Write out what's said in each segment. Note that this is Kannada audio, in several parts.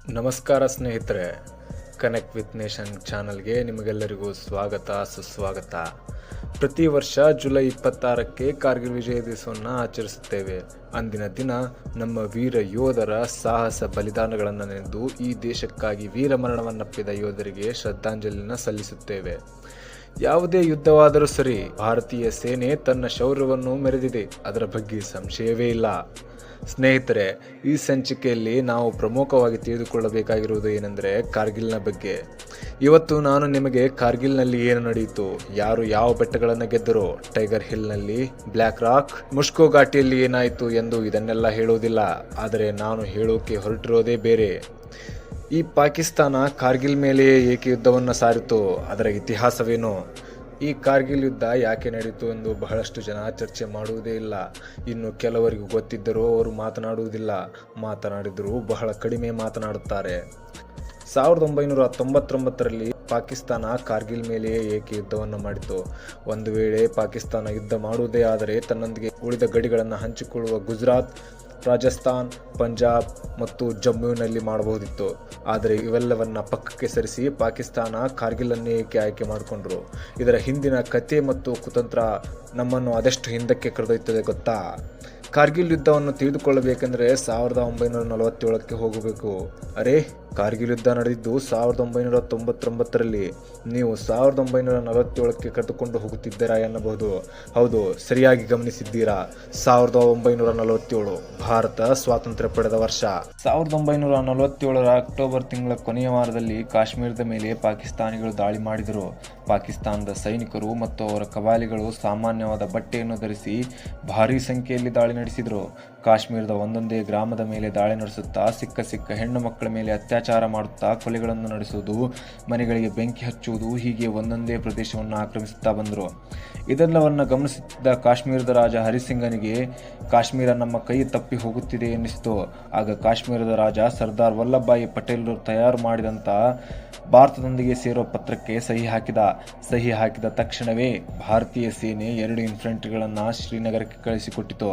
ನಮಸ್ಕಾರ ಸ್ನೇಹಿತರೆ, ಕನೆಕ್ಟ್ ವಿತ್ ನೇಷನ್ ಚಾನಲ್ಗೆ ನಿಮಗೆಲ್ಲರಿಗೂ ಸ್ವಾಗತ ಸುಸ್ವಾಗತ. ಪ್ರತಿ ವರ್ಷ ಜುಲೈ 26ಕ್ಕೆ ಕಾರ್ಗಿಲ್ ವಿಜಯ ದಿವಸವನ್ನು ಆಚರಿಸುತ್ತೇವೆ. ಅಂದಿನ ದಿನ ನಮ್ಮ ವೀರ ಯೋಧರ ಸಾಹಸ ಬಲಿದಾನಗಳನ್ನು ನೆನೆದು ಈ ದೇಶಕ್ಕಾಗಿ ವೀರಮರಣವನ್ನಪ್ಪಿದ ಯೋಧರಿಗೆ ಶ್ರದ್ಧಾಂಜಲಿಯನ್ನು ಸಲ್ಲಿಸುತ್ತೇವೆ. ಯಾವುದೇ ಯುದ್ಧವಾದರೂ ಸರಿ, ಭಾರತೀಯ ಸೇನೆ ತನ್ನ ಶೌರ್ಯವನ್ನು ಮೆರೆದಿದೆ, ಅದರ ಬಗ್ಗೆ ಸಂಶಯವೇ ಇಲ್ಲ. ಸ್ನೇಹಿತರೆ, ಈ ಸಂಚಿಕೆಯಲ್ಲಿ ನಾವು ಪ್ರಮುಖವಾಗಿ ತಿಳಿದುಕೊಳ್ಳಬೇಕಾಗಿರುವುದು ಏನೆಂದರೆ ಕಾರ್ಗಿಲ್ನ ಬಗ್ಗೆ. ಇವತ್ತು ನಾನು ನಿಮಗೆ ಕಾರ್ಗಿಲ್ನಲ್ಲಿ ಏನು ನಡೆಯಿತು, ಯಾರು ಯಾವ ಬೆಟ್ಟಗಳನ್ನು ಗೆದ್ದರು, ಟೈಗರ್ ಹಿಲ್ನಲ್ಲಿ, ಬ್ಲ್ಯಾಕ್ ರಾಕ್, ಮುಷ್ಕೋ ಘಾಟಿಯಲ್ಲಿ ಏನಾಯಿತು ಎಂದು ಇದನ್ನೆಲ್ಲ ಹೇಳುವುದಿಲ್ಲ. ಆದರೆ ನಾನು ಹೇಳೋಕೆ ಹೊರಟಿರೋದೇ ಬೇರೆ. ಈ ಪಾಕಿಸ್ತಾನ ಕಾರ್ಗಿಲ್ ಮೇಲೆಯೇ ಏಕೆ ಯುದ್ಧವನ್ನು ಸಾರಿತು, ಅದರ ಇತಿಹಾಸವೇನು, ಈ ಕಾರ್ಗಿಲ್ ಯುದ್ಧ ಯಾಕೆ ನಡೆಯಿತು ಎಂದು ಬಹಳಷ್ಟು ಜನ ಚರ್ಚೆ ಮಾಡುವುದೇ ಇಲ್ಲ. ಇನ್ನು ಕೆಲವರಿಗೂ ಗೊತ್ತಿದ್ದರೂ ಅವರು ಮಾತನಾಡುವುದಿಲ್ಲ, ಮಾತನಾಡಿದರೂ ಬಹಳ ಕಡಿಮೆ ಮಾತನಾಡುತ್ತಾರೆ. 1999ರಲ್ಲಿ ಪಾಕಿಸ್ತಾನ ಕಾರ್ಗಿಲ್ ಮೇಲೆಯೇ ಏಕೆ ಯುದ್ಧವನ್ನು ಮಾಡಿತು? ಒಂದು ವೇಳೆ ಪಾಕಿಸ್ತಾನ ಯುದ್ಧ ಮಾಡುವುದೇ ಆದರೆ ತನ್ನೊಂದಿಗೆ ಉಳಿದ ಗಡಿಗಳನ್ನು ಹಂಚಿಕೊಳ್ಳುವ ಗುಜರಾತ್, ರಾಜಸ್ಥಾನ್, ಪಂಜಾಬ್ ಮತ್ತು ಜಮ್ಮುವಿನಲ್ಲಿ ಮಾಡಬಹುದಿತ್ತು. ಆದರೆ ಇವೆಲ್ಲವನ್ನ ಪಕ್ಕಕ್ಕೆ ಸರಿಸಿ ಪಾಕಿಸ್ತಾನ ಕಾರ್ಗಿಲನ್ನೇ ಏಕೆ ಆಯ್ಕೆ ಮಾಡಿಕೊಂಡ್ರು? ಇದರ ಹಿಂದಿನ ಕಥೆ ಮತ್ತು ಕುತಂತ್ರ ನಮ್ಮನ್ನು ಅದೆಷ್ಟು ಹಿಂದಕ್ಕೆ ಕರೆದೊಯ್ಯುತ್ತದೆ ಗೊತ್ತಾ? ಕಾರ್ಗಿಲ್ ಯುದ್ಧವನ್ನು ತಿಳಿದುಕೊಳ್ಳಬೇಕೆಂದರೆ 1947ಕ್ಕೆ ಹೋಗಬೇಕು. ಅರೆ, ಕಾರ್ಗಿಲ್ ಯುದ್ಧ ನಡೆದಿದ್ದು 1999ರಲ್ಲಿ. ನೀವು 1947ಕ್ಕೆ ಕರೆದುಕೊಂಡು ಹೋಗುತ್ತಿದ್ದೀರಾ ಎನ್ನಬಹುದು. ಹೌದು, ಸರಿಯಾಗಿ ಗಮನಿಸಿದ್ದೀರಾ. 1947 ಭಾರತ ಸ್ವಾತಂತ್ರ್ಯ ಪಡೆದ ವರ್ಷ. 1947ರ ಅಕ್ಟೋಬರ್ ತಿಂಗಳ ಕೊನೆಯ ವಾರದಲ್ಲಿ ಕಾಶ್ಮೀರದ ಮೇಲೆ ಪಾಕಿಸ್ತಾನಿಗಳು ದಾಳಿ ಮಾಡಿದರು. ಪಾಕಿಸ್ತಾನದ ಸೈನಿಕರು ಮತ್ತು ಅವರ ಕವಾಲಿಗಳು ಸಾಮಾನ್ಯವಾದ ಬಟ್ಟೆಯನ್ನು ಧರಿಸಿ ಭಾರೀ ಸಂಖ್ಯೆಯಲ್ಲಿ ದಾಳಿ ನಡೆಸಿದರು. ಕಾಶ್ಮೀರದ ಒಂದೊಂದೇ ಗ್ರಾಮದ ಮೇಲೆ ದಾಳಿ ನಡೆಸುತ್ತಾ ಸಿಕ್ಕ ಹೆಣ್ಣು ಮಕ್ಕಳ ಮೇಲೆ ಅತ್ಯಾಚಾರ ಮಾಡುತ್ತಾ ಕೊಲೆಗಳನ್ನು ನಡೆಸುವುದು, ಮನೆಗಳಿಗೆ ಬೆಂಕಿ ಹಚ್ಚುವುದು, ಹೀಗೆ ಒಂದೊಂದೇ ಪ್ರದೇಶವನ್ನು ಆಕ್ರಮಿಸುತ್ತಾ ಬಂದರು. ಇದೆಲ್ಲವನ್ನು ಗಮನಿಸುತ್ತಿದ್ದ ಕಾಶ್ಮೀರದ ರಾಜ ಹರಿಸಿಂಗನಿಗೆ ಕಾಶ್ಮೀರ ನಮ್ಮ ಕೈ ತಪ್ಪಿ ಹೋಗುತ್ತಿದೆ ಎನ್ನಿಸಿತು. ಆಗ ಕಾಶ್ಮೀರದ ರಾಜ ಸರ್ದಾರ್ ವಲ್ಲಭಭಾಯಿ ಪಟೇಲರು ತಯಾರು ಮಾಡಿದಂಥ ಭಾರತದೊಂದಿಗೆ ಸೇರೋ ಪತ್ರಕ್ಕೆ ಸಹಿ ಹಾಕಿದ ತಕ್ಷಣವೇ ಭಾರತೀಯ ಸೇನೆ 2 ಇನ್ಫಂಟ್ರಿಗಳನ್ನು ಶ್ರೀನಗರಕ್ಕೆ ಕಳಿಸಿಕೊಟ್ಟಿತು.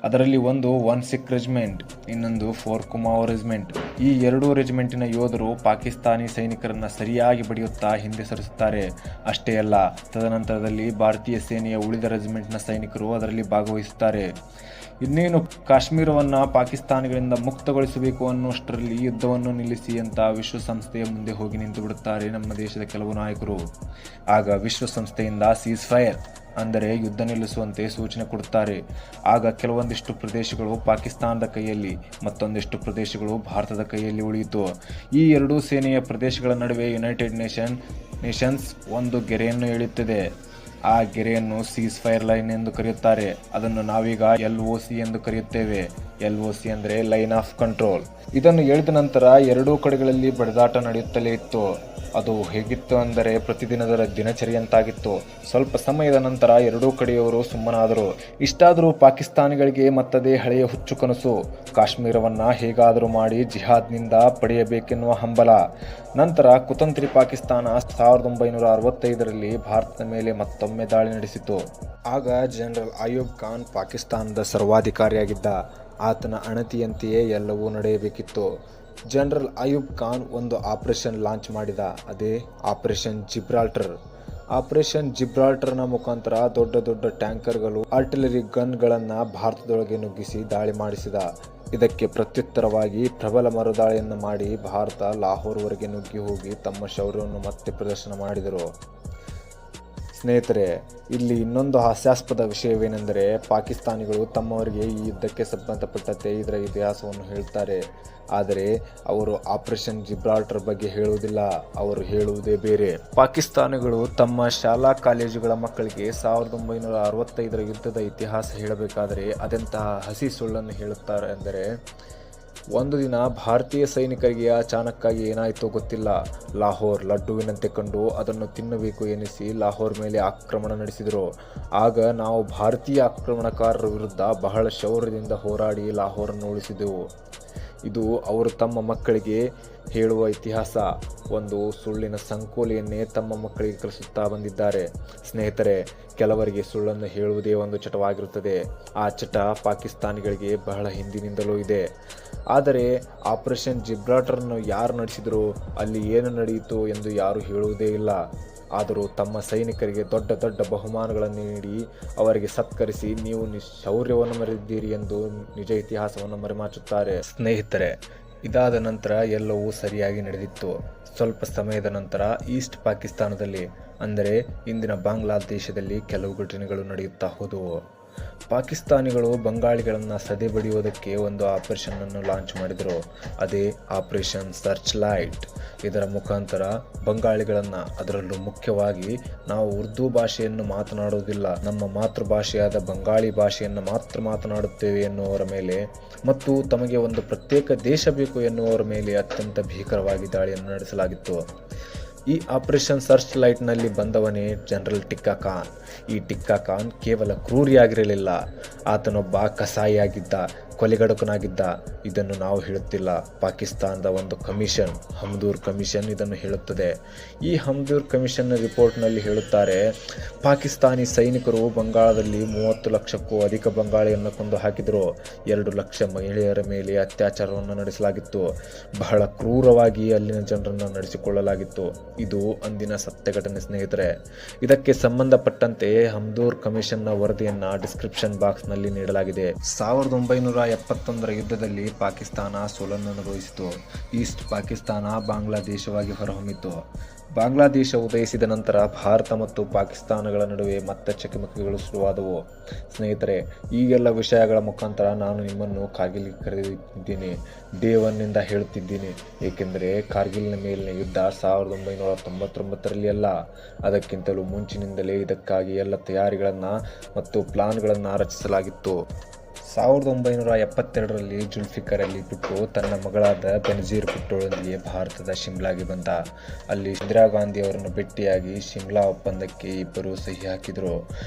ಅದರಲ್ಲಿ ಒಂದು 1 ಸಿಖ್ ರೆಜಿಮೆಂಟ್, ಇನ್ನೊಂದು 4 ಕುಮಾವೋ ರೆಜಿಮೆಂಟ್. ಈ 2 ರೆಜಿಮೆಂಟಿನ ಯೋಧರು ಪಾಕಿಸ್ತಾನಿ ಸೈನಿಕರನ್ನು ಸರಿಯಾಗಿ ಬಡಿಯುತ್ತಾ ಹಿಂದೆ ಸರಿಸುತ್ತಾರೆ. ಅಷ್ಟೇ ಅಲ್ಲ, ತದನಂತರದಲ್ಲಿ ಭಾರತೀಯ ಸೇನೆಯ ಉಳಿದ ರೆಜಿಮೆಂಟ್ನ ಸೈನಿಕರು ಅದರಲ್ಲಿ ಭಾಗವಹಿಸುತ್ತಾರೆ. ಇನ್ನೇನು ಕಾಶ್ಮೀರವನ್ನು ಪಾಕಿಸ್ತಾನಿಗಳಿಂದ ಮುಕ್ತಗೊಳಿಸಬೇಕು ಅನ್ನುವಷ್ಟರಲ್ಲಿ ಯುದ್ಧವನ್ನು ನಿಲ್ಲಿಸಿ ಅಂತ ವಿಶ್ವಸಂಸ್ಥೆಯ ಮುಂದೆ ಹೋಗಿ ನಿಂತು ಬಿಡುತ್ತಾರೆ ನಮ್ಮ ದೇಶದ ಕೆಲವು ನಾಯಕರು. ಆಗ ವಿಶ್ವಸಂಸ್ಥೆಯಿಂದ ಸೀಸ್ ಫೈರ್ ಅಂದರೆ ಯುದ್ಧ ನಿಲ್ಲಿಸುವಂತೆ ಸೂಚನೆ ಕೊಡುತ್ತಾರೆ. ಆಗ ಕೆಲವೊಂದಿಷ್ಟು ಪ್ರದೇಶಗಳು ಪಾಕಿಸ್ತಾನದ ಕೈಯಲ್ಲಿ, ಮತ್ತೊಂದಿಷ್ಟು ಪ್ರದೇಶಗಳು ಭಾರತದ ಕೈಯಲ್ಲಿ ಉಳಿಯಿತು. ಈ 2 ಸೇನೆಯ ಪ್ರದೇಶಗಳ ನಡುವೆ ಯುನೈಟೆಡ್ ನೇಷನ್ಸ್ ಒಂದು ಗೆರೆಯನ್ನು ಎಳೆಯುತ್ತದೆ. ಆ ಗೆರೆಯನ್ನು ಸೀಸ್ ಫೈರ್ ಲೈನ್ ಎಂದು ಕರೆಯುತ್ತಾರೆ. ಅದನ್ನು ನಾವೀಗ LOC ಎಂದು ಕರೆಯುತ್ತೇವೆ. LOC ಅಂದರೆ ಲೈನ್ ಆಫ್ ಕಂಟ್ರೋಲ್. ಇದನ್ನು ಎಳೆದ ನಂತರ 2 ಕಡೆಗಳಲ್ಲಿ ಬಡಿದಾಟ ನಡೆಯುತ್ತಲೇ ಇತ್ತು. ಅದು ಹೇಗಿತ್ತು ಅಂದರೆ ಪ್ರತಿದಿನದ ದಿನಚರಿಯಂತಾಗಿತ್ತು. ಸ್ವಲ್ಪ ಸಮಯದ ನಂತರ 2 ಕಡೆಯವರು ಸುಮ್ಮನಾದರು. ಇಷ್ಟಾದರೂ ಪಾಕಿಸ್ತಾನಿಗಳಿಗೆ ಮತ್ತದೇ ಹಳೆಯ ಹುಚ್ಚು ಕನಸು, ಕಾಶ್ಮೀರವನ್ನು ಹೇಗಾದರೂ ಮಾಡಿ ಜಿಹಾದ್ನಿಂದ ಪಡೆಯಬೇಕೆನ್ನುವ ಹಂಬಲ. ನಂತರ ಕುತಂತ್ರಿ ಪಾಕಿಸ್ತಾನ 1965ರಲ್ಲಿ ಭಾರತದ ಮೇಲೆ ಮತ್ತೊಮ್ಮೆ ದಾಳಿ ನಡೆಸಿತು. ಆಗ ಜನರಲ್ ಅಯೂಬ್ ಖಾನ್ ಪಾಕಿಸ್ತಾನದ ಸರ್ವಾಧಿಕಾರಿಯಾಗಿದ್ದ. ಆತನ ಅಣತಿಯಂತೆಯೇ ಎಲ್ಲವೂ ನಡೆಯಬೇಕಿತ್ತು. ಜನರಲ್ ಅಯೂಬ್ ಖಾನ್ ಒಂದು ಆಪರೇಷನ್ ಲಾಂಚ್ ಮಾಡಿದ, ಅದೇ ಆಪರೇಷನ್ ಜಿಬ್ರಾಲ್ಟರ್. ಆಪರೇಷನ್ ಜಿಬ್ರಾಲ್ಟರ್ನ ಮುಖಾಂತರ ದೊಡ್ಡ ಟ್ಯಾಂಕರ್ಗಳು, ಆರ್ಟಿಲರಿ ಗನ್ಗಳನ್ನು ಭಾರತದೊಳಗೆ ನುಗ್ಗಿಸಿ ದಾಳಿ ಮಾಡಿಸಿದ. ಇದಕ್ಕೆ ಪ್ರತ್ಯುತ್ತರವಾಗಿ ಪ್ರಬಲ ಮರುದಾಳಿಯನ್ನು ಮಾಡಿ ಭಾರತ ಲಾಹೋರ್ವರೆಗೆ ನುಗ್ಗಿ ಹೋಗಿ ತಮ್ಮ ಶೌರ್ಯವನ್ನು ಮತ್ತೆ ಪ್ರದರ್ಶನ ಮಾಡಿದರು. ಸ್ನೇಹಿತರೆ, ಇಲ್ಲಿ ಇನ್ನೊಂದು ಹಾಸ್ಯಾಸ್ಪದ ವಿಷಯವೇನೆಂದರೆ ಪಾಕಿಸ್ತಾನಿಗಳು ತಮ್ಮವರಿಗೆ ಈ ಯುದ್ಧಕ್ಕೆ ಸಂಬಂಧಪಟ್ಟಂತೆ ಇದರ ಇತಿಹಾಸವನ್ನು ಹೇಳ್ತಾರೆ. ಆದರೆ ಅವರು ಆಪರೇಷನ್ ಜಿಬ್ರಾಲ್ಟರ್ ಬಗ್ಗೆ ಹೇಳುವುದಿಲ್ಲ, ಅವರು ಹೇಳುವುದೇ ಬೇರೆ. ಪಾಕಿಸ್ತಾನಿಗಳು ತಮ್ಮ ಶಾಲಾ ಕಾಲೇಜುಗಳ ಮಕ್ಕಳಿಗೆ 1965ರ ಯುದ್ಧದ ಇತಿಹಾಸ ಹೇಳಬೇಕಾದರೆ ಅದೆಂತಹ ಹಸಿ ಸುಳ್ಳನ್ನು ಹೇಳುತ್ತಾರೆ ಎಂದರೆ, ಒಂದು ದಿನ ಭಾರತೀಯ ಸೈನಿಕರಿಗೆ ಅಚಾನಕ್ಕಾಗಿ ಏನಾಯಿತೋ ಗೊತ್ತಿಲ್ಲ, ಲಾಹೋರ್ ಲಡ್ಡುವಿನಂತೆ ಕಂಡು ಅದನ್ನು ತಿನ್ನಬೇಕು ಎನಿಸಿ ಲಾಹೋರ್ ಮೇಲೆ ಆಕ್ರಮಣ ನಡೆಸಿದರು. ಆಗ ನಾವು ಭಾರತೀಯ ಆಕ್ರಮಣಕಾರರ ವಿರುದ್ಧ ಬಹಳ ಶೌರ್ಯದಿಂದ ಹೋರಾಡಿ ಲಾಹೋರನ್ನು ಉಳಿಸಿದೆವು. ಇದು ಅವರು ತಮ್ಮ ಮಕ್ಕಳಿಗೆ ಹೇಳುವ ಇತಿಹಾಸ. ಒಂದು ಸುಳ್ಳಿನ ಸಂಕೋಲೆಯನ್ನೇ ತಮ್ಮ ಮಕ್ಕಳಿಗೆ ಕಲಿಸುತ್ತಾ ಬಂದಿದ್ದಾರೆ. ಸ್ನೇಹಿತರೆ, ಕೆಲವರಿಗೆ ಸುಳ್ಳನ್ನು ಹೇಳುವುದೇ ಒಂದು ಚಟವಾಗಿರುತ್ತದೆ. ಆ ಚಟ ಪಾಕಿಸ್ತಾನಿಗಳಿಗೆ ಬಹಳ ಹಿಂದಿನಿಂದಲೂ ಇದೆ. ಆದರೆ ಆಪರೇಷನ್ ಜಿಬ್ರಾಲ್ಟರ್ನ್ನು ಯಾರು ನಡೆಸಿದರು, ಅಲ್ಲಿ ಏನು ನಡೆಯಿತು ಎಂದು ಯಾರೂ ಹೇಳುವುದೇ ಇಲ್ಲ. ಆದರೂ ತಮ್ಮ ಸೈನಿಕರಿಗೆ ದೊಡ್ಡ ದೊಡ್ಡ ಬಹುಮಾನಗಳನ್ನು ನೀಡಿ ಅವರಿಗೆ ಸತ್ಕರಿಸಿ ನೀವು ಶೌರ್ಯವನ್ನು ಮೆರೆದಿದ್ದೀರಿ ಎಂದು ನಿಜ ಇತಿಹಾಸವನ್ನು ಮರೆಮಾಚುತ್ತಾರೆ. ಸ್ನೇಹಿತರೆ, ಇದಾದ ನಂತರ ಎಲ್ಲವೂ ಸರಿಯಾಗಿ ನಡೆದಿತ್ತು. ಸ್ವಲ್ಪ ಸಮಯದ ನಂತರ ಈಸ್ಟ್ ಪಾಕಿಸ್ತಾನದಲ್ಲಿ, ಅಂದರೆ ಇಂದಿನ ಬಾಂಗ್ಲಾದೇಶದಲ್ಲಿ ಕೆಲವು ಘಟನೆಗಳು ನಡೆಯುತ್ತಾ ಹೋದವು. ಪಾಕಿಸ್ತಾನಿಗಳು ಬಂಗಾಳಿಗಳನ್ನು ಸದೆಬಡಿಯುವುದಕ್ಕೆ ಒಂದು ಆಪರೇಷನನ್ನು ಲಾಂಚ್ ಮಾಡಿದರು. ಅದೇ ಆಪರೇಷನ್ ಸರ್ಚ್ ಲೈಟ್. ಇದರ ಮುಖಾಂತರ ಬಂಗಾಳಿಗಳನ್ನು, ಅದರಲ್ಲೂ ಮುಖ್ಯವಾಗಿ ನಾವು ಉರ್ದು ಭಾಷೆಯನ್ನು ಮಾತನಾಡುವುದಿಲ್ಲ, ನಮ್ಮ ಮಾತೃಭಾಷೆಯಾದ ಬಂಗಾಳಿ ಭಾಷೆಯನ್ನು ಮಾತ್ರ ಮಾತನಾಡುತ್ತೇವೆ ಎನ್ನುವರ ಮೇಲೆ ಮತ್ತು ತಮಗೆ ಒಂದು ಪ್ರತ್ಯೇಕ ದೇಶ ಬೇಕು ಎನ್ನುವರ ಮೇಲೆ ಅತ್ಯಂತ ಭೀಕರವಾಗಿ ದಾಳಿಯನ್ನು ನಡೆಸಲಾಗಿತ್ತು. ಈ ಆಪರೇಷನ್ ಸರ್ಚ್ ಲೈಟ್ನಲ್ಲಿ ಬಂದವನೇ ಜನರಲ್ ಟಿಕ್ಕಾ ಖಾನ್. ಈ ಟಿಕ್ಕಾ ಖಾನ್ ಕೇವಲ ಕ್ರೂರಿಯಾಗಿರಲಿಲ್ಲ, ಆತನೊಬ್ಬ ಕಸಾಯಿಯಾಗಿದ್ದ, ಕೊಲೆಗಡುಕನಾಗಿದ್ದ. ಇದನ್ನು ನಾವು ಹೇಳುತ್ತಿಲ್ಲ, ಪಾಕಿಸ್ತಾನದ ಒಂದು ಕಮಿಷನ್, ಹಮ್ದೂರ್ ಕಮಿಷನ್ ಇದನ್ನು ಹೇಳುತ್ತದೆ. ಈ ಹಮ್ದೂರ್ ಕಮಿಷನ್ ರಿಪೋರ್ಟ್ನಲ್ಲಿ ಹೇಳುತ್ತಾರೆ, ಪಾಕಿಸ್ತಾನಿ ಸೈನಿಕರು ಬಂಗಾಳದಲ್ಲಿ 30 ಲಕ್ಷಕ್ಕೂ ಅಧಿಕ ಬಂಗಾಳಿಯನ್ನು ಕೊಂದು ಹಾಕಿದರು. 2 ಲಕ್ಷ ಮಹಿಳೆಯರ ಮೇಲೆ ಅತ್ಯಾಚಾರವನ್ನು ನಡೆಸಲಾಗಿತ್ತು. ಬಹಳ ಕ್ರೂರವಾಗಿ ಅಲ್ಲಿನ ಜನರನ್ನು ನಡೆಸಿಕೊಳ್ಳಲಾಗಿತ್ತು. ಇದು ಅಂದಿನ ಸತ್ಯ ಘಟನೆ ಸ್ನೇಹಿತರೆ. ಇದಕ್ಕೆ ಸಂಬಂಧಪಟ್ಟಂತೆ ಹಮ್ದೂರ್ ಕಮಿಷನ್ನ ವರದಿಯನ್ನು ಡಿಸ್ಕ್ರಿಪ್ಷನ್ ಬಾಕ್ಸ್ನಲ್ಲಿ ನೀಡಲಾಗಿದೆ. 1971ರ ಯುದ್ಧದಲ್ಲಿ ಪಾಕಿಸ್ತಾನ ಸೋಲನ್ನು ಅನುಭವಿಸಿತು. ಈಸ್ಟ್ ಪಾಕಿಸ್ತಾನ ಬಾಂಗ್ಲಾದೇಶವಾಗಿ ಹೊರಹೊಮ್ಮಿತು. ಬಾಂಗ್ಲಾದೇಶ ಉದಯಿಸಿದ ನಂತರ ಭಾರತ ಮತ್ತು ಪಾಕಿಸ್ತಾನಗಳ ನಡುವೆ ಮತ್ತೆ ಚಕಮಕಿಗಳು ಶುರುವಾದವು. ಸ್ನೇಹಿತರೆ, ಈಗೆಲ್ಲ ವಿಷಯಗಳ ಮುಖಾಂತರ ನಾನು ನಿಮ್ಮನ್ನು ಕಾರ್ಗಿಲ್ಗೆ ಕರೆದಿದ್ದೀನಿ. ಡೇ 1ನಿಂದ ಹೇಳುತ್ತಿದ್ದೀನಿ, ಏಕೆಂದರೆ ಕಾರ್ಗಿಲ್ನ ಮೇಲಿನ ಯುದ್ಧ 1999ರಲ್ಲಿ ಅಲ್ಲ, ಅದಕ್ಕಿಂತಲೂ ಮುಂಚಿನಿಂದಲೇ ಇದಕ್ಕಾಗಿ ಎಲ್ಲ ತಯಾರಿಗಳನ್ನು ಮತ್ತು ಪ್ಲಾನ್ಗಳನ್ನು ರಚಿಸಲಾಗಿತ್ತು. 1972ರಲ್ಲಿ ಜುಲ್ಫಿಕರ್ ಅಲಿ ಭುಟ್ಟೋ ತನ್ನ ಮಗಳಾದ ಬೆನಜೀರ್ ಭುಟ್ಟೋಳೊಂದಿಗೆ ಭಾರತದ ಶಿಮ್ಲಾಗೆ ಬಂದ. ಅಲ್ಲಿ ಇಂದಿರಾ ಗಾಂಧಿ ಅವರನ್ನು ಭೇಟಿಯಾಗಿ ಶಿಮ್ಲಾ ಒಪ್ಪಂದಕ್ಕೆ ಇಬ್ಬರು ಸಹಿ ಹಾಕಿದರು.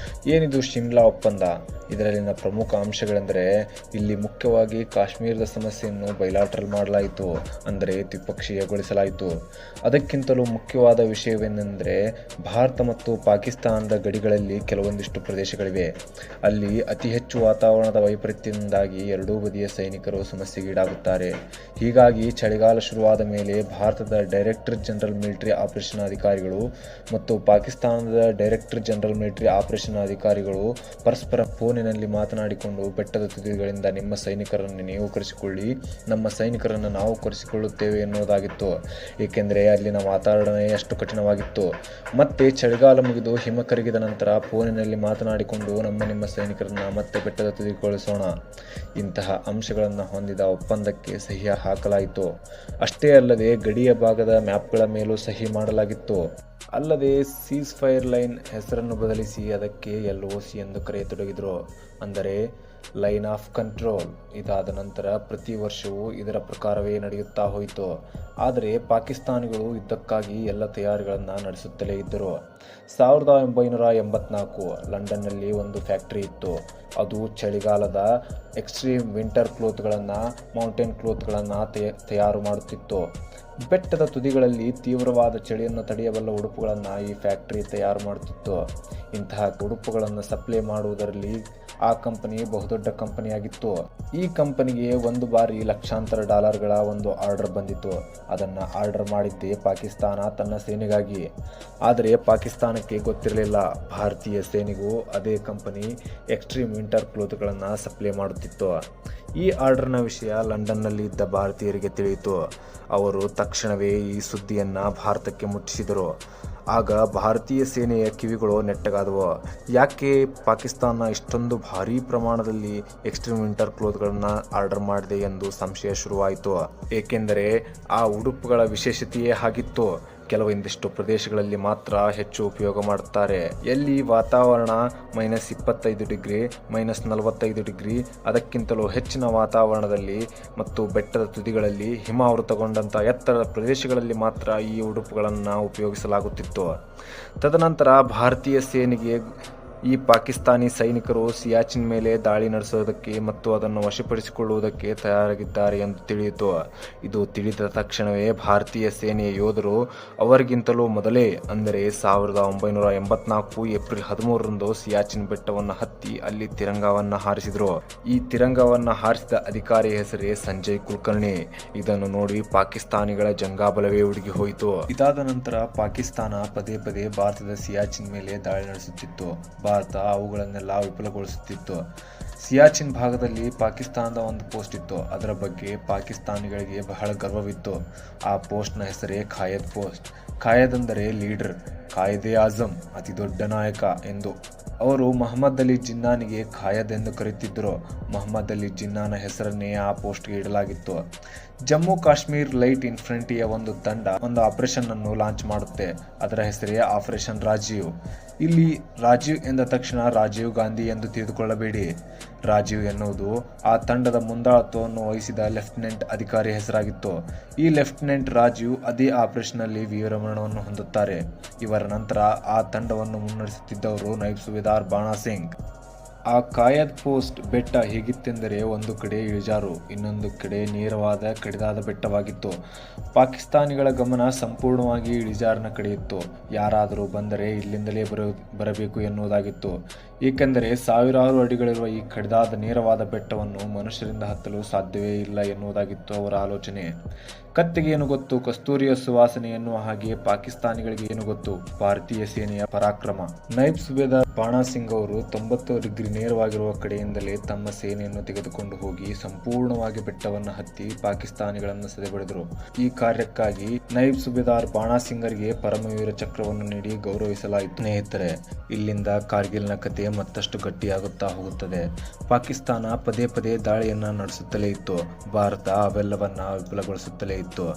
ಏನಿದು ಶಿಮ್ಲಾ ಒಪ್ಪಂದ? ಇದರಲ್ಲಿನ ಪ್ರಮುಖ ಅಂಶಗಳೆಂದರೆ, ಇಲ್ಲಿ ಮುಖ್ಯವಾಗಿ ಕಾಶ್ಮೀರದ ಸಮಸ್ಯೆಯನ್ನು ಬೈಲಾಟರಲ್ ಮಾಡಲಾಯಿತು, ಅಂದರೆ ದ್ವಿಪಕ್ಷೀಯಗೊಳಿಸಲಾಯಿತು. ಅದಕ್ಕಿಂತಲೂ ಮುಖ್ಯವಾದ ವಿಷಯವೇನೆಂದರೆ, ಭಾರತ ಮತ್ತು ಪಾಕಿಸ್ತಾನದ ಗಡಿಗಳಲ್ಲಿ ಕೆಲವೊಂದಿಷ್ಟು ಪ್ರದೇಶಗಳಿವೆ. ಅಲ್ಲಿ ಅತಿ ಹೆಚ್ಚು ವಾತಾವರಣದ ವೈಪರೀತ್ಯದಿಂದಾಗಿ ಎರಡೂ ಬದಿಯ ಸೈನಿಕರು ಸಮಸ್ಯೆಗೀಡಾಗುತ್ತಾರೆ. ಹೀಗಾಗಿ ಚಳಿಗಾಲ ಶುರುವಾದ ಮೇಲೆ ಭಾರತದ ಡೈರೆಕ್ಟರ್ ಜನರಲ್ ಮಿಲಿಟರಿ ಆಪರೇಷನ್ ಅಧಿಕಾರಿಗಳು ಮತ್ತು ಪಾಕಿಸ್ತಾನದ ಡೈರೆಕ್ಟರ್ ಜನರಲ್ ಮಿಲಿಟರಿ ಆಪರೇಷನ್ ಅಧಿಕಾರಿಗಳು ಪರಸ್ಪರ ಫೋನಿನಲ್ಲಿ ಮಾತನಾಡಿಕೊಂಡು, ಬೆಟ್ಟದ ತುದಿಗಳಿಂದ ನಿಮ್ಮ ಸೈನಿಕರನ್ನು ನೀವು ಕರೆಸಿಕೊಳ್ಳಿ, ನಮ್ಮ ಸೈನಿಕರನ್ನು ನಾವು ಕರೆಸಿಕೊಳ್ಳುತ್ತೇವೆ ಎನ್ನುವುದಾಗಿತ್ತು. ಏಕೆಂದರೆ ಅಲ್ಲಿನ ವಾತಾವರಣವೇ ಅಷ್ಟು ಕಠಿಣವಾಗಿತ್ತು. ಮತ್ತೆ ಚಳಿಗಾಲ ಮುಗಿದು ಹಿಮ ಕರಗಿದ ನಂತರ ಫೋನಿನಲ್ಲಿ ಮಾತನಾಡಿಕೊಂಡು ನಿಮ್ಮ ಸೈನಿಕರನ್ನು ಮತ್ತೆ ಬೆಟ್ಟದ ತುದಿಗೊಳಿಸೋಣ. ಇಂತಹ ಅಂಶಗಳನ್ನು ಹೊಂದಿದ ಒಪ್ಪಂದಕ್ಕೆ ಸಹಿ ಹಾಕಲಾಯಿತು. ಅಷ್ಟೇ ಅಲ್ಲದೆ ಗಡಿಯ ಭಾಗದ ಮ್ಯಾಪ್ಗಳ ಮೇಲೂ ಸಹಿ ಮಾಡಲಾಗಿತ್ತು. ಅಲ್ಲದೆ ಸೀಸ್ ಫೈರ್ ಲೈನ್ ಹೆಸರನ್ನು ಬದಲಿಸಿ ಅದಕ್ಕೆ LOC ಎಂದು ಕರೆಯತೊಡಗಿದರು, ಅಂದರೆ ಲೈನ್ ಆಫ್ ಕಂಟ್ರೋಲ್. ಇದಾದ ನಂತರ ಪ್ರತಿ ವರ್ಷವೂ ಇದರ ಪ್ರಕಾರವೇ ನಡೆಯುತ್ತಾ ಹೋಯಿತು. ಆದರೆ ಪಾಕಿಸ್ತಾನಿಗಳು ಯುದ್ಧಕ್ಕಾಗಿ ಎಲ್ಲ ತಯಾರಿಗಳನ್ನು ನಡೆಸುತ್ತಲೇ ಇದ್ದರು. 1984 ಲಂಡನ್ನಲ್ಲಿ ಒಂದು ಫ್ಯಾಕ್ಟರಿ ಇತ್ತು. ಅದು ಚಳಿಗಾಲದ ಎಕ್ಸ್ಟ್ರೀಮ್ ವಿಂಟರ್ ಕ್ಲೋತ್ಗಳನ್ನು, ಮೌಂಟೇನ್ ಕ್ಲೋತ್ಗಳನ್ನು ತಯಾರು ಮಾಡುತ್ತಿತ್ತು. ಬೆಟ್ಟದ ತುದಿಗಳಲ್ಲಿ ತೀವ್ರವಾದ ಚಳಿಯನ್ನು ತಡೆಯಬಲ್ಲ ಉಡುಪುಗಳನ್ನು ಈ ಫ್ಯಾಕ್ಟರಿ ತಯಾರು ಮಾಡುತ್ತಿತ್ತು. ಇಂತಹ ಉಡುಪುಗಳನ್ನು ಸಪ್ಲೈ ಮಾಡುವುದರಲ್ಲಿ ಆ ಕಂಪನಿ ಬಹುದೊಡ್ಡ ಕಂಪನಿಯಾಗಿತ್ತು. ಈ ಕಂಪನಿಗೆ ಒಂದು ಬಾರಿ ಲಕ್ಷಾಂತರ ಡಾಲರ್ಗಳ ಒಂದು ಆರ್ಡರ್ ಬಂದಿತ್ತು. ಅದನ್ನು ಆರ್ಡರ್ ಮಾಡಿದ್ದೇ ಪಾಕಿಸ್ತಾನ ತನ್ನ ಸೇನೆಗಾಗಿ. ಆದರೆ ಪಾಕಿಸ್ತಾನಕ್ಕೆ ಗೊತ್ತಿರಲಿಲ್ಲ, ಭಾರತೀಯ ಸೇನೆಗೂ ಅದೇ ಕಂಪನಿ ಎಕ್ಸ್ಟ್ರೀಮ್ ವಿಂಟರ್ ಕ್ಲೋತ್ಗಳನ್ನು ಸಪ್ಲೈ ಮಾಡುತ್ತಿತ್ತು. ಈ ಆರ್ಡರ್ನ ವಿಷಯ ಲಂಡನ್ನಲ್ಲಿ ಇದ್ದ ಭಾರತೀಯರಿಗೆ ತಿಳಿಯಿತು. ಅವರು ತಕ್ಷಣವೇ ಈ ಸುದ್ದಿಯನ್ನು ಭಾರತಕ್ಕೆ ಮುಟ್ಟಿಸಿದರು. ಆಗ ಭಾರತೀಯ ಸೇನೆಯ ಕಿವಿಗಳು ನೆಟ್ಟಗಾದವು. ಯಾಕೆ ಪಾಕಿಸ್ತಾನ ಇಷ್ಟೊಂದು ಭಾರೀ ಪ್ರಮಾಣದಲ್ಲಿ ಎಕ್ಸ್ಟ್ರೀಮ್ ವಿಂಟರ್ ಕ್ಲೋತ್ಗಳನ್ನು ಆರ್ಡರ್ ಮಾಡಿದೆ ಎಂದು ಸಂಶಯ ಶುರುವಾಯಿತು. ಏಕೆಂದರೆ ಆ ಉಡುಪುಗಳ ವಿಶೇಷತೆಯೇ ಹಾಗಿತ್ತು. ಕೆಲವೊಂದಿಷ್ಟು ಪ್ರದೇಶಗಳಲ್ಲಿ ಮಾತ್ರ ಹೆಚ್ಚು ಉಪಯೋಗ ಮಾಡುತ್ತಾರೆ. ಎಲ್ಲಿ ವಾತಾವರಣ -25 ಡಿಗ್ರಿ, -45 ಡಿಗ್ರಿ, ಅದಕ್ಕಿಂತಲೂ ಹೆಚ್ಚಿನ ವಾತಾವರಣದಲ್ಲಿ ಮತ್ತು ಬೆಟ್ಟದ ತುದಿಗಳಲ್ಲಿ ಹಿಮಾವೃತಗೊಂಡಂಥ ಎತ್ತರದ ಪ್ರದೇಶಗಳಲ್ಲಿ ಮಾತ್ರ ಈ ಉಡುಪುಗಳನ್ನು ಉಪಯೋಗಿಸಲಾಗುತ್ತಿತ್ತು. ತದನಂತರ ಭಾರತೀಯ ಸೇನೆಗೆ ಈ ಪಾಕಿಸ್ತಾನಿ ಸೈನಿಕರು ಸಿಯಾಚಿನ್ ಮೇಲೆ ದಾಳಿ ನಡೆಸುವುದಕ್ಕೆ ಮತ್ತು ಅದನ್ನು ವಶಪಡಿಸಿಕೊಳ್ಳುವುದಕ್ಕೆ ತಯಾರಾಗಿದ್ದಾರೆ ಎಂದು ತಿಳಿಯಿತು. ಇದು ತಿಳಿದ ತಕ್ಷಣವೇ ಭಾರತೀಯ ಸೇನೆಯ ಯೋಧರು ಅವರಿಗಿಂತಲೂ ಮೊದಲೇ ಅಂದರೆ 1984 ಏಪ್ರಿಲ್ 13ರಂದು ಸಿಯಾಚಿನ್ ಬೆಟ್ಟವನ್ನು ಹತ್ತಿ ಅಲ್ಲಿ ತಿರಂಗವನ್ನು ಹಾರಿಸಿದರು. ಈ ತಿರಂಗವನ್ನು ಹಾರಿಸಿದ ಅಧಿಕಾರಿಯ ಹೆಸರೇ ಸಂಜಯ್ ಕುಲಕರ್ಣಿ. ಇದನ್ನು ನೋಡಿ ಪಾಕಿಸ್ತಾನಿಗಳ ಜಂಗಾಬಲವೇ ಉಡುಗಿ ಹೋಯಿತು. ಇದಾದ ನಂತರ ಪಾಕಿಸ್ತಾನ ಪದೇ ಪದೇ ಭಾರತದ ಸಿಯಾಚಿನ್ ಮೇಲೆ ದಾಳಿ ನಡೆಸುತ್ತಿತ್ತು. ಭಾರತ ಅವುಗಳನ್ನೆಲ್ಲ ವಿಫಲಗೊಳಿಸುತ್ತಿತ್ತು. ಸಿಯಾಚಿನ್ ಭಾಗದಲ್ಲಿ ಪಾಕಿಸ್ತಾನದ ಒಂದು ಪೋಸ್ಟ್ ಇತ್ತು. ಅದರ ಬಗ್ಗೆ ಪಾಕಿಸ್ತಾನಿಗಳಿಗೆ ಬಹಳ ಗರ್ವವಿತ್ತು. ಆ ಪೋಸ್ಟ್ನ ಹೆಸರೇ ಖಾಯದ್ ಪೋಸ್ಟ್. ಖಾಯದ್ ಅಂದರೆ ಲೀಡರ್, ಕಾಯಿದೆ ಆಜಮ್ ಅತಿ ದೊಡ್ಡ ನಾಯಕ ಎಂದು. ಅವರು ಮೊಹಮ್ಮದ್ ಅಲಿ ಜಿನ್ನಾನಿಗೆ ಖಾಯದ್ ಎಂದು ಕರೆಯುತ್ತಿದ್ದರು. ಮೊಹಮ್ಮದ್ ಅಲಿ ಜಿನ್ನಾನ ಹೆಸರನ್ನೇ ಆ ಪೋಸ್ಟ್ಗೆ ಇಡಲಾಗಿತ್ತು. ಜಮ್ಮು ಕಾಶ್ಮೀರ್ ಲೈಟ್ ಇನ್ಫಂಟ್ರಿಯ ಒಂದು ತಂಡ ಒಂದು ಆಪರೇಷನ್ ಅನ್ನು ಲಾಂಚ್ ಮಾಡುತ್ತೆ. ಅದರ ಹೆಸರೇ ಆಪರೇಷನ್ ರಾಜೀವ್. ಇಲ್ಲಿ ರಾಜೀವ್ ಎಂದ ತಕ್ಷಣ ರಾಜೀವ್ ಗಾಂಧಿ ಎಂದು ತಿಳಿದುಕೊಳ್ಳಬೇಡಿ. ರಾಜೀವ್ ಎನ್ನುವುದು ಆ ತಂಡದ ಮುಂದಾಳತ್ವವನ್ನು ವಹಿಸಿದ ಲೆಫ್ಟಿನೆಂಟ್ ಅಧಿಕಾರಿ ಹೆಸರಾಗಿತ್ತು. ಈ ಲೆಫ್ಟಿನೆಂಟ್ ರಾಜೀವ್ ಅದೇ ಆಪರೇಷನ್ನಲ್ಲಿ ವೀರಮರಣವನ್ನು ಹೊಂದುತ್ತಾರೆ. ಇವರ ನಂತರ ಆ ತಂಡವನ್ನು ಮುನ್ನಡೆಸುತ್ತಿದ್ದವರು ನೈಬ್ ಸುಬೇದಾರ್ ಬಾಣಾ ಸಿಂಗ್. ಆ ಖಾಯದ್ ಪೋಸ್ಟ್ ಬೆಟ್ಟ ಹೇಗಿತ್ತೆಂದರೆ ಒಂದು ಕಡೆ ಇಳಿಜಾರು, ಇನ್ನೊಂದು ಕಡೆ ನೇರವಾದ ಕಡಿದಾದ ಬೆಟ್ಟವಾಗಿತ್ತು. ಪಾಕಿಸ್ತಾನಿಗಳ ಗಮನ ಸಂಪೂರ್ಣವಾಗಿ ಇಳಿಜಾರಿನ ಕಡೆ ಇತ್ತು. ಯಾರಾದರೂ ಬಂದರೆ ಇಲ್ಲಿಂದಲೇ ಬರಬೇಕು ಎನ್ನುವುದಾಗಿತ್ತು. ಏಕೆಂದರೆ ಸಾವಿರಾರು ಅಡಿಗಳಿರುವ ಈ ಕಡಿದಾದ ನೇರವಾದ ಬೆಟ್ಟವನ್ನು ಮನುಷ್ಯರಿಂದ ಹತ್ತಲು ಸಾಧ್ಯವೇ ಇಲ್ಲ ಎನ್ನುವುದಾಗಿತ್ತು ಅವರ ಆಲೋಚನೆ. ಕತ್ತಿಗೆ ಏನು ಗೊತ್ತು ಕಸ್ತೂರಿಯ ಸುವಾಸನೆ ಎನ್ನುವ ಹಾಗೆ ಪಾಕಿಸ್ತಾನಿಗಳಿಗೆ ಏನು ಗೊತ್ತು ಭಾರತೀಯ ಸೇನೆಯ ಪರಾಕ್ರಮ. ನೈಬ್ ಸುಬೇದಾರ್ ಬಾಣಾ ಸಿಂಗ್ ಅವರು 90 ಡಿಗ್ರಿ ನೇರವಾಗಿರುವ ಕಡೆಯಿಂದಲೇ ತಮ್ಮ ಸೇನೆಯನ್ನು ತೆಗೆದುಕೊಂಡು ಹೋಗಿ ಸಂಪೂರ್ಣವಾಗಿ ಬೆಟ್ಟವನ್ನು ಹತ್ತಿ ಪಾಕಿಸ್ತಾನಿಗಳನ್ನು ಸದೆಬಡಿದರು. ಈ ಕಾರ್ಯಕ್ಕಾಗಿ ನೈಬ್ ಸುಬೇದಾರ್ ಬಾಣಾ ಸಿಂಗರಿಗೆ ಪರಮವೀರ ಚಕ್ರವನ್ನು ನೀಡಿ ಗೌರವಿಸಲಾಯಿತು. ಸ್ನೇಹಿತರೆ, ಇಲ್ಲಿಂದ ಕಾರ್ಗಿಲ್ನ ಕತೆ ಮತ್ತಷ್ಟು ಗಟ್ಟಿಯಾಗುತ್ತಾ ಹೋಗುತ್ತದೆ. ಪಾಕಿಸ್ತಾನ ಪದೇ ಪದೇ ದಾಳಿಯನ್ನು ನಡೆಸುತ್ತಲೇ ಇತ್ತು. ಭಾರತ ಅವೆಲ್ಲವನ್ನ ವಿಫಲಗೊಳಿಸುತ್ತಲೇ ಇತ್ತು.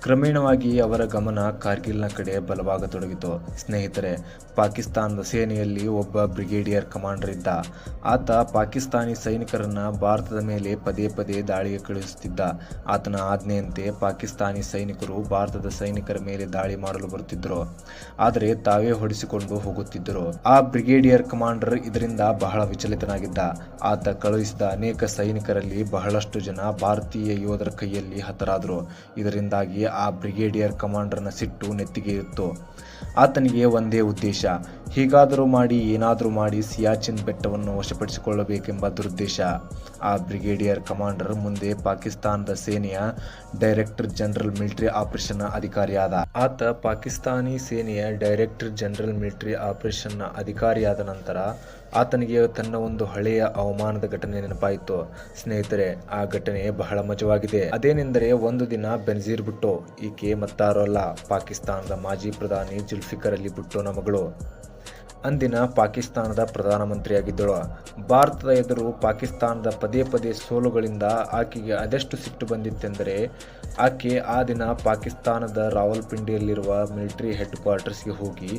ಕ್ರಮೇಣವಾಗಿ ಅವರ ಗಮನ ಕಾರ್ಗಿಲ್ನ ಕಡೆ ಬಲವಾಗತೊಡಗಿತು. ಸ್ನೇಹಿತರೆ, ಪಾಕಿಸ್ತಾನದ ಸೇನೆಯಲ್ಲಿ ಒಬ್ಬ ಬ್ರಿಗೇಡಿಯರ್ ಕಮಾಂಡರ್ ಇದ್ದ. ಆತ ಪಾಕಿಸ್ತಾನಿ ಸೈನಿಕರನ್ನ ಭಾರತದ ಮೇಲೆ ಪದೇ ಪದೇ ದಾಳಿಗೆ ಕಳುಹಿಸುತ್ತಿದ್ದ. ಆತನ ಆಜ್ಞೆಯಂತೆ ಪಾಕಿಸ್ತಾನಿ ಸೈನಿಕರು ಭಾರತದ ಸೈನಿಕರ ಮೇಲೆ ದಾಳಿ ಮಾಡಲು ಬರುತ್ತಿದ್ದರು. ಆದರೆ ತಾವೇ ಹೊಡೆಸಿಕೊಂಡು ಹೋಗುತ್ತಿದ್ದರು. ಆ ಬ್ರಿಗೇಡಿಯರ್ ಕಮಾಂಡರ್ ಇದರಿಂದ ಬಹಳ ವಿಚಲಿತನಾಗಿದ್ದ. ಆತ ಕಳುಹಿಸಿದ ಅನೇಕ ಸೈನಿಕರಲ್ಲಿ ಬಹಳಷ್ಟು ಜನ ಭಾರತೀಯ ಯೋಧರ ಕೈಯಲ್ಲಿ ಹತರಾದರು. ಇದರಿಂದಾಗಿ ಆ ಬ್ರಿಗೇಡಿಯರ್ ಕಮಾಂಡರ್ನ ಸಿಟ್ಟು ನೆತ್ತಿಗೆ ಇತ್ತು. ಆತನಿಗೆ ಒಂದೇ ಉದ್ದೇಶ, ಹೀಗಾದರೂ ಮಾಡಿ ಏನಾದರೂ ಮಾಡಿ ಸಿಯಾಚಿನ್ ಬೆಟ್ಟವನ್ನು ವಶಪಡಿಸಿಕೊಳ್ಳಬೇಕೆಂಬ ದುರುದ್ದೇಶ. ಆ ಬ್ರಿಗೇಡಿಯರ್ ಕಮಾಂಡರ್ ಮುಂದೆ ಪಾಕಿಸ್ತಾನದ ಸೇನೆಯ ಡೈರೆಕ್ಟರ್ ಜನರಲ್ ಮಿಲಿಟರಿ ಆಪರೇಷನ್ ಅಧಿಕಾರಿಯಾದ. ಆತ ಪಾಕಿಸ್ತಾನಿ ಸೇನೆಯ ಡೈರೆಕ್ಟರ್ ಜನರಲ್ ಮಿಲಿಟರಿ ಆಪರೇಷನ್ನ ಅಧಿಕಾರಿಯಾದ ನಂತರ ಆತನಿಗೆ ತನ್ನ ಒಂದು ಹಳೆಯ ಅವಮಾನದ ಘಟನೆ ನೆನಪಾಯಿತು. ಸ್ನೇಹಿತರೆ, ಆ ಘಟನೆ ಬಹಳ ಮಜವಾಗಿದೆ. ಅದೇನೆಂದರೆ, ಒಂದು ದಿನ ಬೆನಜೀರ್ ಭುಟ್ಟೋ, ಈಕೆ ಮತ್ತಾರು ಅಲ್ಲ, ಪಾಕಿಸ್ತಾನದ ಮಾಜಿ ಪ್ರಧಾನಿ ಜುಲ್ಫಿಕರ್ ಅಲಿ ಭುಟ್ಟೋನ ಮಗಳು. ಅಂದಿನ ಪಾಕಿಸ್ತಾನದ ಪ್ರಧಾನಮಂತ್ರಿಯಾಗಿದ್ದಳು. ಭಾರತದ ಎದುರು ಪಾಕಿಸ್ತಾನದ ಪದೇ ಪದೇ ಸೋಲುಗಳಿಂದ ಆಕೆಗೆ ಅದೆಷ್ಟು ಸಿಟ್ಟು ಬಂದಿತ್ತೆಂದರೆ ಆಕೆ ಆ ದಿನ ಪಾಕಿಸ್ತಾನದ ರಾವಲ್ಪಿಂಡಿಯಲ್ಲಿರುವ ಮಿಲಿಟರಿ ಹೆಡ್ ಕ್ವಾರ್ಟರ್ಸ್ಗೆ ಹೋಗಿ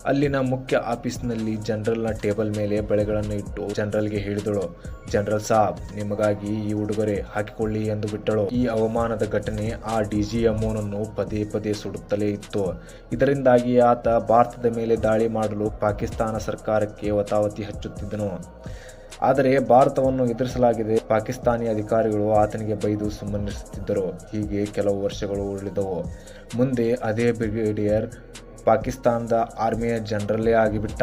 ಅಲ್ಲಿನ ಮುಖ್ಯ ಆಫೀಸ್ನಲ್ಲಿ ಜನರಲ್ನ ಟೇಬಲ್ ಮೇಲೆ ಬಳೆಗಳನ್ನು ಇಟ್ಟು ಜನರಲ್ಗೆ ಹೇಳಿದಳು, ಜನರಲ್ ಸಾಬ್, ನಿಮಗಾಗಿ ಈ ಉಡುಗೊರೆ ಹಾಕಿಕೊಳ್ಳಿ ಎಂದು ಬಿಟ್ಟಳು. ಈ ಅವಮಾನದ ಘಟನೆ ಆ DGMOನನ್ನು ಪದೇ ಪದೇ ಸುಡುತ್ತಲೇ ಇತ್ತು. ಇದರಿಂದಾಗಿ ಆತ ಭಾರತದ ಮೇಲೆ ದಾಳಿ ಮಾಡಲು ಪಾಕಿಸ್ತಾನ ಸರ್ಕಾರಕ್ಕೆ ಒತ್ತಾವತಿ ಹಚ್ಚುತ್ತಿದ್ದನು. ಆದರೆ ಭಾರತವನ್ನು ಎದುರಿಸಲಾಗಿದೆ. ಪಾಕಿಸ್ತಾನಿ ಅಧಿಕಾರಿಗಳು ಆತನಿಗೆ ಬೈದು ಸುಮ್ಮನಿರಿಸುತ್ತಿದ್ದರು. ಹೀಗೆ ಕೆಲವು ವರ್ಷಗಳು ಉಳಿದವು. ಮುಂದೆ ಅದೇ ಬ್ರಿಗೇಡಿಯರ್ ಪಾಕಿಸ್ತಾನದ ಆರ್ಮಿಯ ಜನರಲ್ಲೇ ಆಗಿಬಿಟ್ಟ.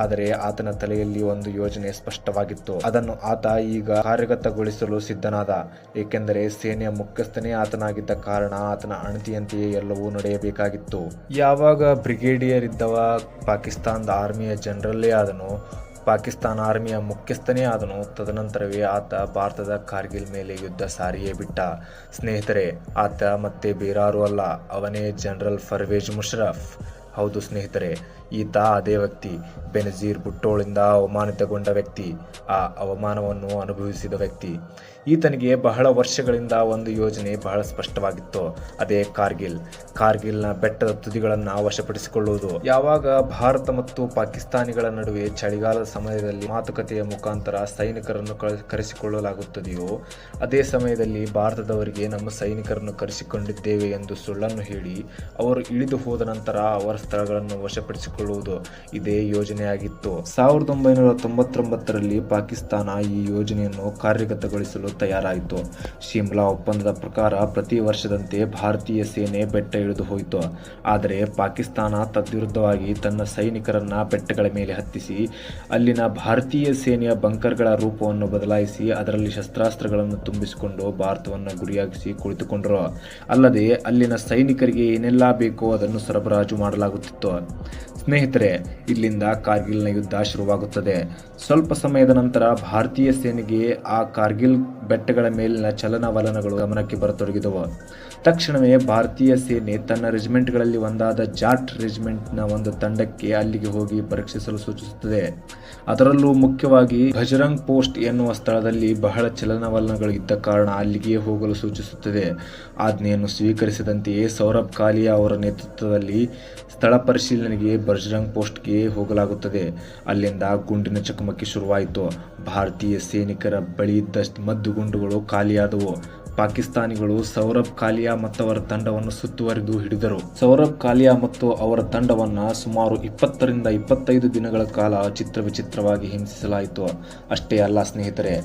ಆದರೆ ಆತನ ತಲೆಯಲ್ಲಿ ಒಂದು ಯೋಜನೆ ಸ್ಪಷ್ಟವಾಗಿತ್ತು. ಅದನ್ನು ಆತ ಈಗ ಕಾರ್ಯಗತಗೊಳಿಸಲು ಸಿದ್ಧನಾದ. ಏಕೆಂದರೆ ಸೇನೆಯ ಮುಖ್ಯಸ್ಥನೇ ಆತನಾಗಿದ್ದ ಕಾರಣ ಆತನ ಅಣತಿಯಂತೆಯೇ ಎಲ್ಲವೂ ನಡೆಯಬೇಕಾಗಿತ್ತು. ಯಾವಾಗ ಬ್ರಿಗೇಡಿಯರ್ ಇದ್ದವ ಪಾಕಿಸ್ತಾನದ ಆರ್ಮಿಯ ಜನರಲ್ಲೇ ಆದನು, ಪಾಕಿಸ್ತಾನ ಆರ್ಮಿಯ ಮುಖ್ಯಸ್ಥನೇ ಆದನು, ತದನಂತರವೇ ಆತ ಭಾರತದ ಕಾರ್ಗಿಲ್ ಮೇಲೆ ಯುದ್ಧ ಸಾರಿಯೇ ಬಿಟ್ಟ. ಸ್ನೇಹಿತರೆ, ಆತ ಮತ್ತೆ ಬೇರಾರೂ ಅಲ್ಲ, ಅವನೇ ಜನರಲ್ ಪರ್ವೇಜ್ ಮುಷರಫ್. ಹೌದು ಸ್ನೇಹಿತರೆ, ಈತ ಅದೇ ವ್ಯಕ್ತಿ, ಬೆನಜೀರ್ ಭುಟ್ಟೋಳಿಂದ ಅವಮಾನಿತಗೊಂಡ ವ್ಯಕ್ತಿ, ಆ ಅವಮಾನವನ್ನು ಅನುಭವಿಸಿದ ವ್ಯಕ್ತಿ. ಈತನಿಗೆ ಬಹಳ ವರ್ಷಗಳಿಂದ ಒಂದು ಯೋಜನೆ ಬಹಳ ಸ್ಪಷ್ಟವಾಗಿತ್ತು. ಅದೇ ಕಾರ್ಗಿಲ್ನ ಬೆಟ್ಟದ ತುದಿಗಳನ್ನು ವಶಪಡಿಸಿಕೊಳ್ಳುವುದು. ಯಾವಾಗ ಭಾರತ ಮತ್ತು ಪಾಕಿಸ್ತಾನಿಗಳ ನಡುವೆ ಚಳಿಗಾಲದ ಸಮಯದಲ್ಲಿ ಮಾತುಕತೆಯ ಮುಖಾಂತರ ಸೈನಿಕರನ್ನು ಕರೆಸಿಕೊಳ್ಳಲಾಗುತ್ತದೆಯೋ ಅದೇ ಸಮಯದಲ್ಲಿ ಭಾರತದವರಿಗೆ ನಮ್ಮ ಸೈನಿಕರನ್ನು ಕರೆಸಿಕೊಂಡಿದ್ದೇವೆ ಎಂದು ಸುಳ್ಳನ್ನು ಹೇಳಿ ಅವರು ಇಳಿದು ಹೋದ ನಂತರ ಅವರ ಸ್ಥಳಗಳನ್ನು ವಶಪಡಿಸಿಕೊಳ್ಳ ಮಾಡಿಕೊಳ್ಳುವುದು ಇದೇ ಯೋಜನೆಯಾಗಿತ್ತು. 1999ರಲ್ಲಿ ಪಾಕಿಸ್ತಾನ ಈ ಯೋಜನೆಯನ್ನು ಕಾರ್ಯಗತಗೊಳಿಸಲು ತಯಾರಾಯಿತು. ಶಿಮ್ಲಾ ಒಪ್ಪಂದದ ಪ್ರಕಾರ ಪ್ರತಿ ವರ್ಷದಂತೆ ಭಾರತೀಯ ಸೇನೆ ಬೆಟ್ಟ ಇಳಿದು ಹೋಯಿತು. ಆದರೆ ಪಾಕಿಸ್ತಾನ ತದ್ವಿರುದ್ಧವಾಗಿ ತನ್ನ ಸೈನಿಕರನ್ನ ಬೆಟ್ಟಗಳ ಮೇಲೆ ಹತ್ತಿಸಿ ಅಲ್ಲಿನ ಭಾರತೀಯ ಸೇನೆಯ ಬಂಕರ್ಗಳ ರೂಪವನ್ನು ಬದಲಾಯಿಸಿ ಅದರಲ್ಲಿ ಶಸ್ತ್ರಾಸ್ತ್ರಗಳನ್ನು ತುಂಬಿಸಿಕೊಂಡು ಭಾರತವನ್ನು ಗುರಿಯಾಗಿಸಿ ಕುಳಿತುಕೊಂಡರು. ಅಲ್ಲದೆ ಅಲ್ಲಿನ ಸೈನಿಕರಿಗೆ ಏನೆಲ್ಲ ಬೇಕೋ ಅದನ್ನು ಸರಬರಾಜು ಮಾಡಲಾಗುತ್ತಿತ್ತು. ಸ್ನೇಹಿತರೆ, ಇಲ್ಲಿಂದ ಕಾರ್ಗಿಲ್ನ ಯುದ್ಧ ಶುರುವಾಗುತ್ತದೆ. ಸ್ವಲ್ಪ ಸಮಯದ ನಂತರ ಭಾರತೀಯ ಸೇನೆಗೆ ಆ ಕಾರ್ಗಿಲ್ ಬೆಟ್ಟಗಳ ಮೇಲಿನ ಚಲನವಲನಗಳು ಗಮನಕ್ಕೆ ಬರತೊಡಗಿದವು. ತಕ್ಷಣವೇ ಭಾರತೀಯ ಸೇನೆ ತನ್ನ ರೆಜಿಮೆಂಟ್ಗಳಲ್ಲಿ ಒಂದಾದ ಜಾಟ್ ರೆಜಿಮೆಂಟ್ನ ಒಂದು ತಂಡಕ್ಕೆ ಅಲ್ಲಿಗೆ ಹೋಗಿ ಪರೀಕ್ಷಿಸಲು ಸೂಚಿಸುತ್ತದೆ. ಅದರಲ್ಲೂ ಮುಖ್ಯವಾಗಿ ಭಜರಂಗ್ ಪೋಸ್ಟ್ ಎನ್ನುವ ಸ್ಥಳದಲ್ಲಿ ಬಹಳ ಚಲನವಲನಗಳು ಇದ್ದ ಕಾರಣ ಅಲ್ಲಿಗೆ ಹೋಗಲು ಸೂಚಿಸುತ್ತದೆ. ಆಜ್ಞೆಯನ್ನು ಸ್ವೀಕರಿಸಿದಂತೆಯೇ ಸೌರಭ್ ಕಾಲಿಯಾ ಅವರ ನೇತೃತ್ವದಲ್ಲಿ ಸ್ಥಳ ಪರಿಶೀಲನೆಗೆ ಭಜರಂಗ್ ಪೋಸ್ಟ್ಗೆ ಹೋಗಲಾಗುತ್ತದೆ. ಅಲ್ಲಿಂದ ಗುಂಡಿನ ಚಕಮಕಿ ಶುರುವಾಯಿತು. ಭಾರತೀಯ ಸೈನಿಕರ ಬಳಿ ಇದ್ದ ಮದ್ದುಗುಂಡುಗಳು ಖಾಲಿಯಾದವು. ಪಾಕಿಸ್ತಾನಿಗಳು ಸೌರಭ್ ಕಾಲಿಯಾ ಮತ್ತು ಅವರ ತಂಡವನ್ನು ಸುತ್ತುವರಿದು ಹಿಡಿದರು. ಸೌರಭ್ ಕಾಲಿಯಾ ಮತ್ತು ಅವರ ತಂಡವನ್ನು ಸುಮಾರು 20ರಿಂದ 25 ದಿನಗಳ ಕಾಲ ಚಿತ್ರವಿಚಿತ್ರವಾಗಿ ಹಿಂಸಿಸಲಾಯಿತು. ಅಷ್ಟೇ ಅಲ್ಲ ಸ್ನೇಹಿತರೆ,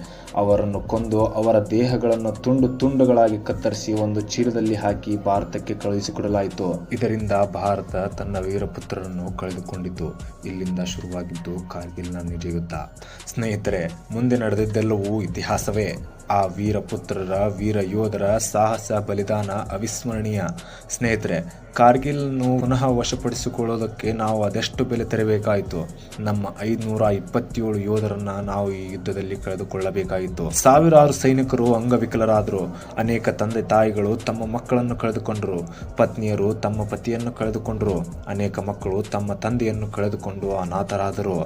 ಅವರನ್ನು ಕೊಂದು ಅವರ ದೇಹಗಳನ್ನು ತುಂಡು ತುಂಡುಗಳಾಗಿ ಕತ್ತರಿಸಿ ಒಂದು ಚೀಲದಲ್ಲಿ ಹಾಕಿ ಭಾರತಕ್ಕೆ ಕಳುಹಿಸಿಕೊಡಲಾಯಿತು. ಇದರಿಂದ ಭಾರತ ತನ್ನ ವೀರಪುತ್ರರನ್ನು ಕಳೆದುಕೊಂಡಿತು. ಇಲ್ಲಿಂದ ಶುರುವಾಗಿದ್ದು ಕಾರ್ಗಿಲ್ನ ನಿಜ ಯುದ್ಧ. ಸ್ನೇಹಿತರೆ, ಮುಂದೆ ನಡೆದಿದ್ದೆಲ್ಲವೂ ಇತಿಹಾಸವೇ. ಆ ವೀರಪುತ್ರರ ವೀರ ಯೋಧರ ಸಾಹಸ ಬಲಿದಾನ ಅವಿಸ್ಮರಣೀಯ. ಸ್ನೇಹಿತರೆ, ಕಾರ್ಗಿಲ್ನು ಪುನಃ ವಶಪಡಿಸಿಕೊಳ್ಳೋದಕ್ಕೆ ನಾವು ಅದೆಷ್ಟು ಬೆಲೆ ತೆರಬೇಕಾಯಿತು. ನಮ್ಮ 527 ಯೋಧರನ್ನ ನಾವು ಈ ಯುದ್ಧದಲ್ಲಿ ಕಳೆದುಕೊಳ್ಳಬೇಕಾಯಿತು. ಸಾವಿರಾರು ಸೈನಿಕರು ಅಂಗವಿಕಲರಾದರು. ಅನೇಕ ತಂದೆ ತಾಯಿಗಳು ತಮ್ಮ ಮಕ್ಕಳನ್ನು ಕಳೆದುಕೊಂಡರು. ಪತ್ನಿಯರು ತಮ್ಮ ಪತಿಯನ್ನು ಕಳೆದುಕೊಂಡರು. ಅನೇಕ ಮಕ್ಕಳು ತಮ್ಮ ತಂದೆಯನ್ನು ಕಳೆದುಕೊಂಡು ಅನಾಥರಾದರು.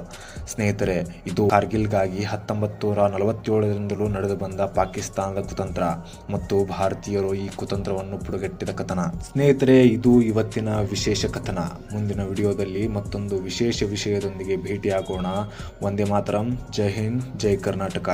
ಸ್ನೇಹಿತರೆ, ಇದು ಕಾರ್ಗಿಲ್ಗಾಗಿ 1947ರಿಂದಲೂ ನಡೆದು ಬಂದ ಪಾಕಿಸ್ತಾನದ ಕುತಂತ್ರ ಮತ್ತು ಭಾರತೀಯರು ಈ ಕುತಂತ್ರವನ್ನು ಪುಡುಗಟ್ಟಿದ ಕಥನ. ಸ್ನೇಹಿತರೆ, ಇದು ಇವತ್ತಿನ ವಿಶೇಷ ಕಥನ. ಮುಂದಿನ ವಿಡಿಯೋದಲ್ಲಿ ಮತ್ತೊಂದು ವಿಶೇಷ ವಿಷಯದೊಂದಿಗೆ ಭೇಟಿಯಾಗೋಣ. ವಂದೇ ಮಾತರಂ. ಜೈ ಹಿಂದ್, ಜೈ ಕರ್ನಾಟಕ.